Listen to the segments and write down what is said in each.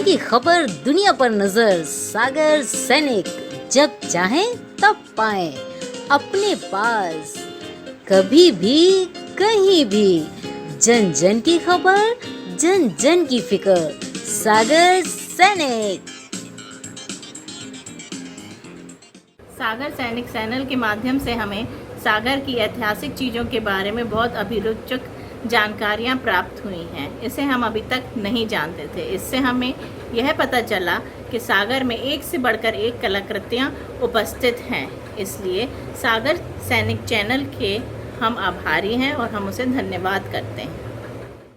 की खबर, दुनिया पर नजर। सागर सैनिक, जब चाहें तब पाएं अपने पास, कभी भी कहीं भी। जन जन की खबर, जन जन की फिक्र। सागर सैनिक। सागर सैनिक चैनल के माध्यम से हमें सागर की ऐतिहासिक चीज़ों के बारे में बहुत अभिरुचक जानकारियाँ प्राप्त हुई हैं। इसे हम अभी तक नहीं जानते थे। इससे हमें यह पता चला कि सागर में एक से बढ़कर एक कलाकृतियाँ उपस्थित हैं। इसलिए सागर सैनिक चैनल के हम आभारी हैं और हम उसे धन्यवाद करते हैं।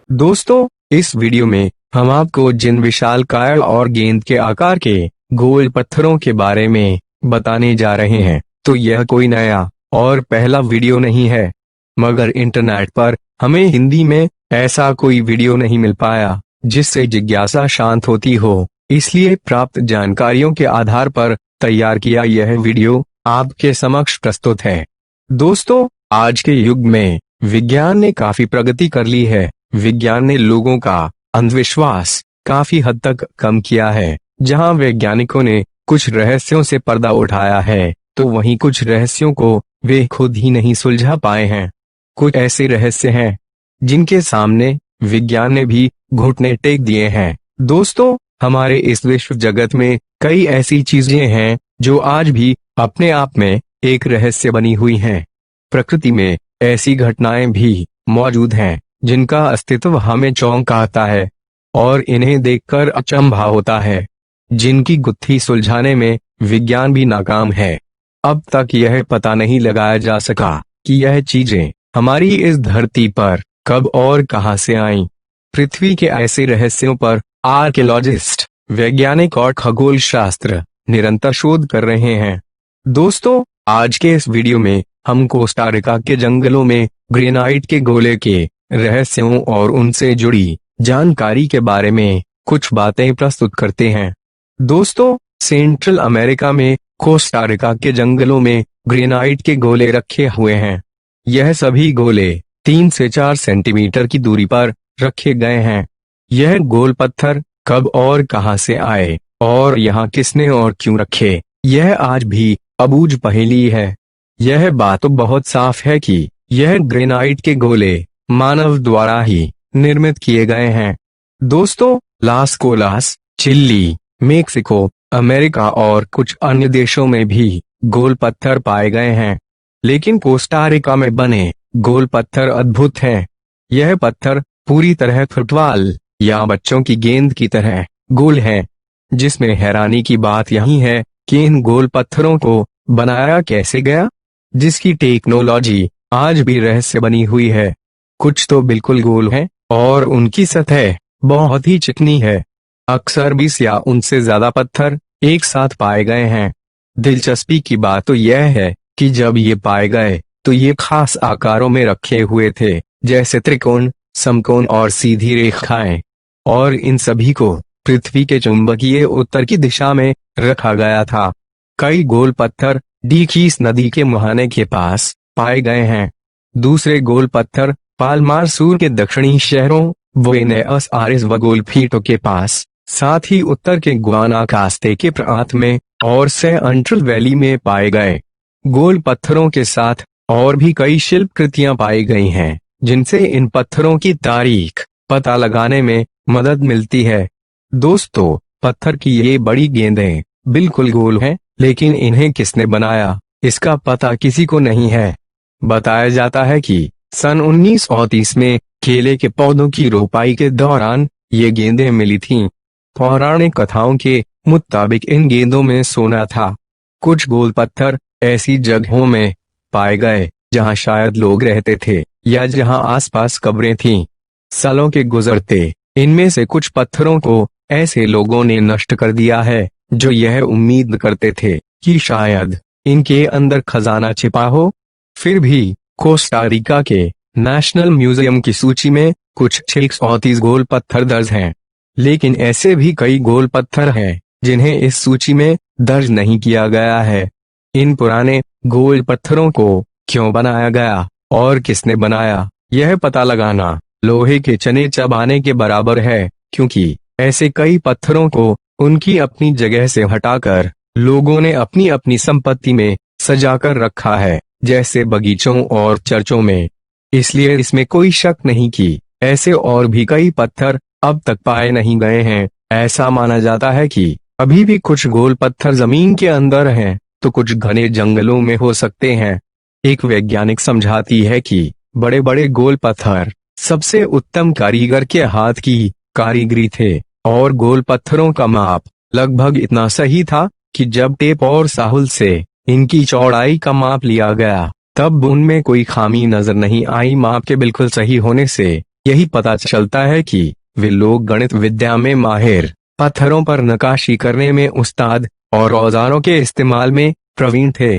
दोस्तों, इस वीडियो में हम आपको जिन विशालकाय और गेंद के आकार के गोल पत्थरों के बारे में बताने जा रहे हैं, तो यह कोई नया और पहला वीडियो नहीं है, मगर इंटरनेट पर हमें हिंदी में ऐसा कोई वीडियो नहीं मिल पाया जिससे जिज्ञासा शांत होती हो। इसलिए प्राप्त जानकारियों के आधार पर तैयार किया यह वीडियो आपके समक्ष प्रस्तुत है। दोस्तों, आज के युग में विज्ञान ने काफी प्रगति कर ली है। विज्ञान ने लोगों का अंधविश्वास काफी हद तक कम किया है। जहां वैज्ञानिकों ने कुछ रहस्यों से पर्दा उठाया है, तो वहीं कुछ रहस्यों को वे खुद ही नहीं सुलझा पाए हैं। कुछ ऐसे रहस्य हैं जिनके सामने विज्ञान ने भी घुटने टेक दिए हैं। दोस्तों, हमारे इस विश्व जगत में कई ऐसी चीजें हैं जो आज भी अपने आप में एक रहस्य बनी हुई हैं। प्रकृति में ऐसी घटनाएं भी मौजूद हैं जिनका अस्तित्व हमें चौंकाता है और इन्हें देखकर अचंभा होता है, जिनकी गुत्थी सुलझाने में विज्ञान भी नाकाम है। अब तक यह पता नहीं लगाया जा सका कि यह चीजें हमारी इस धरती पर कब और कहां से आईं। पृथ्वी के ऐसे रहस्यों पर आर्कियोलॉजिस्ट, वैज्ञानिक और खगोल शास्त्र निरंतर शोध कर रहे हैं। दोस्तों, आज के इस वीडियो में हम कोस्टारिका के जंगलों में ग्रेनाइट के गोले के रहस्यों और उनसे जुड़ी जानकारी के बारे में कुछ बातें प्रस्तुत करते हैं। दोस्तों, सेंट्रल अमेरिका में कोस्टारिका के जंगलों में ग्रेनाइट के गोले रखे हुए हैं। यह सभी गोले 3 से 4 सेंटीमीटर की दूरी पर रखे गए हैं। यह गोल पत्थर कब और कहां से आए और यहाँ किसने और क्यों रखे, यह आज भी अबूझ पहेली है। यह बात तो बहुत साफ है कि यह ग्रेनाइट के गोले मानव द्वारा ही निर्मित किए गए हैं। दोस्तों, लास कोलास, चिली, मेक्सिको, अमेरिका और कुछ अन्य देशों में भी गोल पत्थर पाए गए हैं, लेकिन कोस्टारिका में बने गोल पत्थर अद्भुत हैं। यह पत्थर पूरी तरह फुटबॉल या बच्चों की गेंद की तरह गोल है, जिसमें हैरानी की बात यही है कि इन गोल पत्थरों को बनाया कैसे गया, जिसकी टेक्नोलॉजी आज भी रहस्य बनी हुई है। कुछ तो बिल्कुल गोल है और उनकी सतह बहुत ही चिकनी है। अक्सर 20 या उनसे ज्यादा पत्थर एक साथ पाए गए हैं। दिलचस्पी की बात तो यह है कि जब ये पाए गए तो ये खास आकारों में रखे हुए थे, जैसे त्रिकोण, समकोण और सीधी रेखाएं, और इन सभी को पृथ्वी के चुंबकीय उत्तर की दिशा में रखा गया था। कई गोल पत्थर डीकीस नदी के मुहाने के पास पाए गए हैं। दूसरे गोल पत्थर पालमार सूर के दक्षिणी शहरों बुएनोस आयर्स व गोल्फीटो के पास, साथ ही उत्तर के गुआनाकास्ते के प्रांत में और सेंट्रल वैली में पाए गए। गोल पत्थरों के साथ और भी कई शिल्पकृतियां पाई गई हैं, जिनसे इन पत्थरों की तारीख पता लगाने में मदद मिलती है। दोस्तों, पत्थर की ये बड़ी गेंदें बिल्कुल गोल हैं, लेकिन इन्हें किसने बनाया, इसका पता किसी को नहीं है। बताया जाता है कि सन 1930 में केले के पौधों की रोपाई के दौरान ये गेंदें मिली थीं। पौराणिक कथाओं के मुताबिक इन गेंदों में सोना था। कुछ गोल पत्थर ऐसी जगहों में पाए गए जहां शायद लोग रहते थे या जहां आसपास कब्रें थीं। सालों के गुजरते इनमें से कुछ पत्थरों को ऐसे लोगों ने नष्ट कर दिया है जो यह उम्मीद करते थे कि शायद इनके अंदर खजाना छिपा हो। फिर भी कोस्टारिका के नेशनल म्यूजियम की सूची में कुछ 630 गोल पत्थर दर्ज हैं, लेकिन ऐसे भी कई गोल पत्थर हैं जिन्हें इस सूची में दर्ज नहीं किया गया है। इन पुराने गोल पत्थरों को क्यों बनाया गया और किसने बनाया, यह पता लगाना लोहे के चने चबाने के बराबर है, क्योंकि ऐसे कई पत्थरों को उनकी अपनी जगह से हटाकर लोगों ने अपनी अपनी संपत्ति में सजाकर रखा है, जैसे बगीचों और चर्चों में। इसलिए इसमें कोई शक नहीं कि ऐसे और भी कई पत्थर अब तक पाए नहीं गए हैं। ऐसा माना जाता है कि अभी भी कुछ गोल पत्थर जमीन के अंदर हैं, तो कुछ घने जंगलों में हो सकते हैं। एक वैज्ञानिक समझाती है कि बड़े बड़े गोल पत्थर सबसे उत्तम कारीगर के हाथ की कारीगरी थे, और गोल पत्थरों का माप लगभग इतना सही था कि जब टेप और साहुल से इनकी चौड़ाई का माप लिया गया तब उनमें कोई खामी नजर नहीं आई। माप के बिल्कुल सही होने से यही पता चलता है कि वे लोग गणित विद्या में माहिर, पत्थरों पर नक्काशी करने में उस्ताद और औजारों के इस्तेमाल में प्रवीण थे।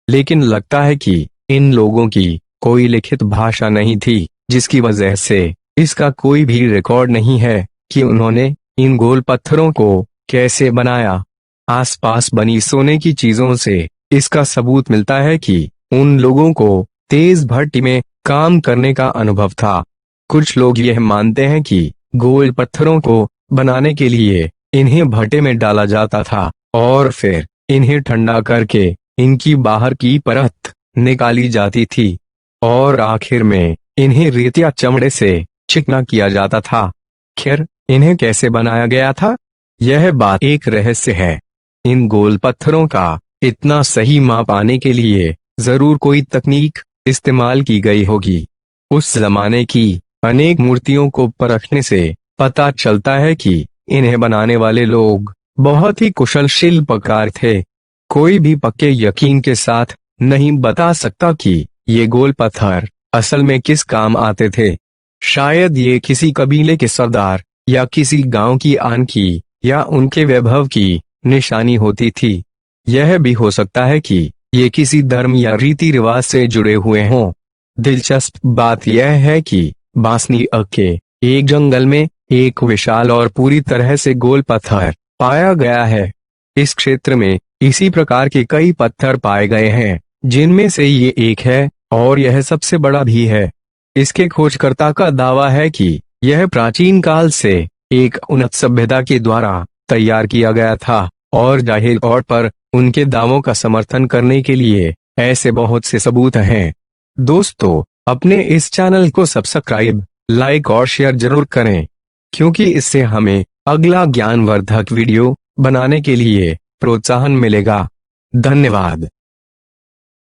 लेकिन लगता है कि इन लोगों की कोई लिखित भाषा नहीं थी, जिसकी वजह से इसका कोई भी रिकॉर्ड नहीं है कि उन्होंने इन गोल पत्थरों को कैसे बनाया। आसपास बनी सोने की चीजों से इसका सबूत मिलता है कि उन लोगों को तेज भट्टी में काम करने का अनुभव था। कुछ लोग यह मानते हैं कि गोल पत्थरों को बनाने के लिए इन्हें भट्टे में डाला जाता था और फिर इन्हें ठंडा करके इनकी बाहर की परत निकाली जाती थी और आखिर में इन्हें रेत या चमड़े से चिकना किया जाता था। खैर, इन्हें कैसे बनाया गया था, यह बात एक रहस्य है। इन गोल पत्थरों का इतना सही माप आने के लिए जरूर कोई तकनीक इस्तेमाल की गई होगी। उस जमाने की अनेक मूर्तियों को परखने से पता चलता है कि इन्हें बनाने वाले लोग बहुत ही कुशल शिल्पकार थे। कोई भी पक्के यकीन के साथ नहीं बता सकता कि ये गोल पत्थर असल में किस काम आते थे। शायद ये किसी कबीले के सरदार या किसी गांव की आन की या उनके वैभव की निशानी होती थी। यह भी हो सकता है कि ये किसी धर्म या रीति रिवाज से जुड़े हुए हों। दिलचस्प बात यह है कि बांसनीक के एक जंगल में एक विशाल और पूरी तरह से गोल पत्थर पाया गया है। इस क्षेत्र में इसी प्रकार के कई पत्थर पाए गए हैं, जिनमें से ये एक है और यह सबसे बड़ा भी है। इसके खोजकर्ता का दावा है कि यह प्राचीन काल से एक उन्नत सभ्यता के द्वारा तैयार किया गया था, और जाहिर तौर पर उनके दावों का समर्थन करने के लिए ऐसे बहुत से सबूत हैं। दोस्तों, अपने इस चैनल को सब्सक्राइब, लाइक और शेयर जरूर करें, क्योंकि इससे हमें अगला ज्ञानवर्धक वीडियो बनाने के लिए प्रोत्साहन मिलेगा। धन्यवाद।